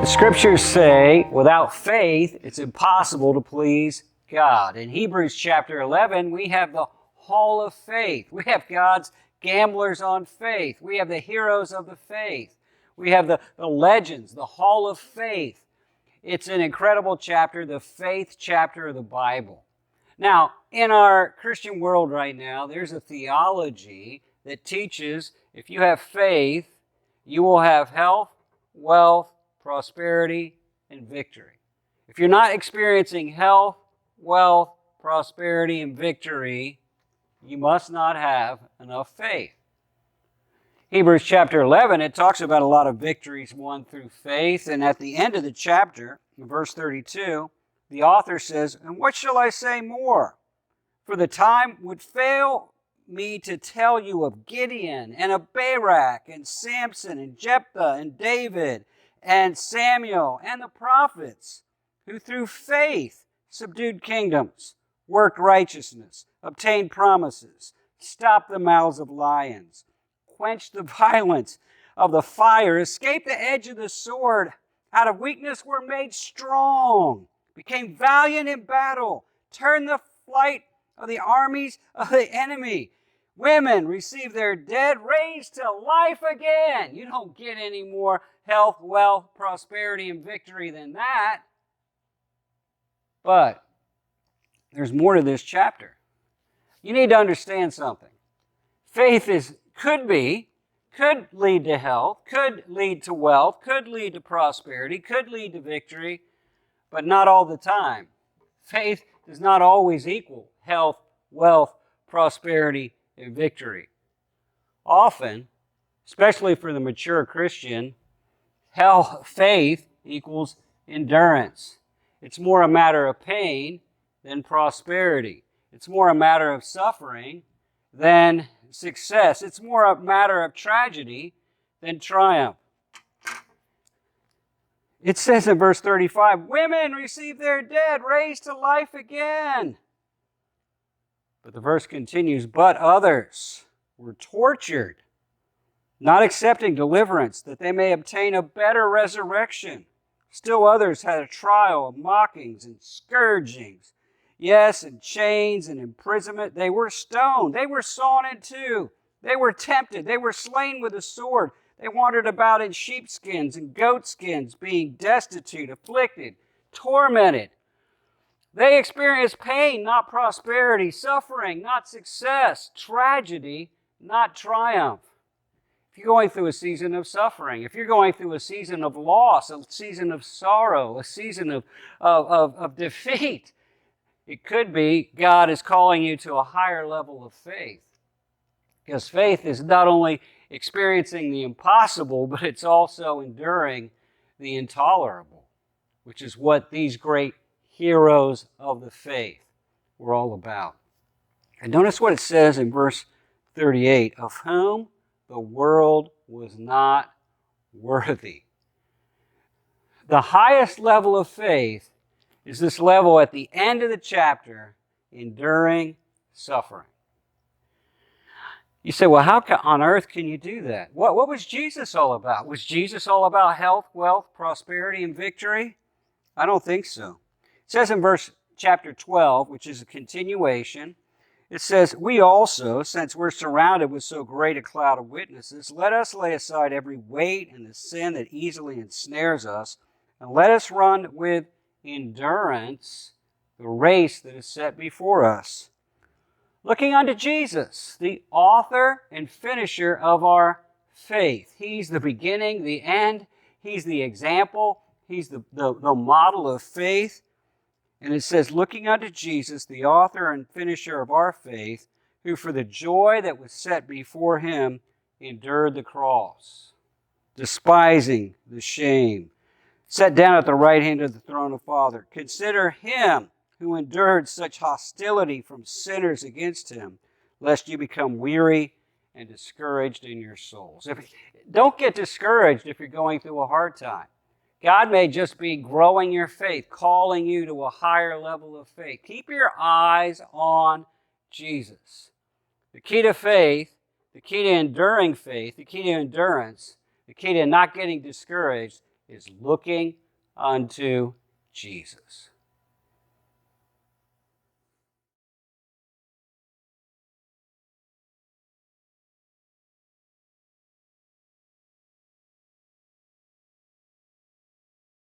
Scriptures say, without faith, it's impossible to please God. In Hebrews chapter 11, we have the hall of faith. We have God's gamblers on faith. We have the heroes of the faith. We have the legends, the hall of faith. It's an incredible chapter, the faith chapter of the Bible. Now, in our Christian world right now, there's a theology that teaches if you have faith, you will have health, wealth, prosperity, and victory. If you're not experiencing health, wealth, prosperity, and victory, you must not have enough faith. Hebrews chapter 11, it talks about a lot of victories won through faith, and at the end of the chapter, in verse 32, the author says, "And what shall I say more? For the time would fail me to tell you of Gideon, and of Barak, and Samson, and Jephthah, and David, and Samuel, and the prophets, who through faith subdued kingdoms, worked righteousness, obtained promises, stopped the mouths of lions, quenched the violence of the fire, escaped the edge of the sword, out of weakness were made strong, became valiant in battle, turned the flight of the armies of the enemy. Women received their dead raised to life again." You don't get any more health, wealth, prosperity, and victory than that. But there's more to this chapter. You need to understand something. Faith could lead to health, could lead to wealth, could lead to prosperity, could lead to victory, but not all the time. Faith does not always equal health, wealth, prosperity, and victory. Often, especially for the mature Christian, faith equals endurance. It's more a matter of pain than prosperity. It's more a matter of suffering than success. It's more a matter of tragedy than triumph. It says in verse 35, "Women receive their dead, raised to life again." But the verse continues, "But others were tortured, not accepting deliverance, that they may obtain a better resurrection. Still others had a trial of mockings and scourgings, yes, and chains and imprisonment. They were stoned, they were sawn in two, they were tempted, they were slain with a sword. They wandered about in sheepskins and goatskins, being destitute, afflicted, tormented. They experienced pain, not prosperity, suffering, not success, tragedy, not triumph." If you're going through a season of suffering, if you're going through a season of loss, a season of sorrow, a season of defeat, it could be God is calling you to a higher level of faith. Because faith is not only experiencing the impossible, but it's also enduring the intolerable, which is what these great heroes of the faith were all about. And notice what it says in verse 38, "Of whom the world was not worthy." The highest level of faith is this level at the end of the chapter, enduring suffering. You say, well, how on earth can you do that? What was Jesus all about? Was Jesus all about health, wealth, prosperity, and victory? I don't think so. It says in chapter 12, which is a continuation, it says, "We also, since we're surrounded with so great a cloud of witnesses, let us lay aside every weight and the sin that easily ensnares us, and let us run with endurance the race that is set before us, looking unto Jesus, the author and finisher of our faith." He's the beginning, the end. He's the example. He's the model of faith. And it says, "Looking unto Jesus, the author and finisher of our faith, who for the joy that was set before him endured the cross, despising the shame, sat down at the right hand of the throne of Father. Consider him who endured such hostility from sinners against him, lest you become weary and discouraged in your souls." Don't get discouraged if you're going through a hard time. God may just be growing your faith, calling you to a higher level of faith. Keep your eyes on Jesus. The key to faith, the key to enduring faith, the key to endurance, the key to not getting discouraged is looking unto Jesus.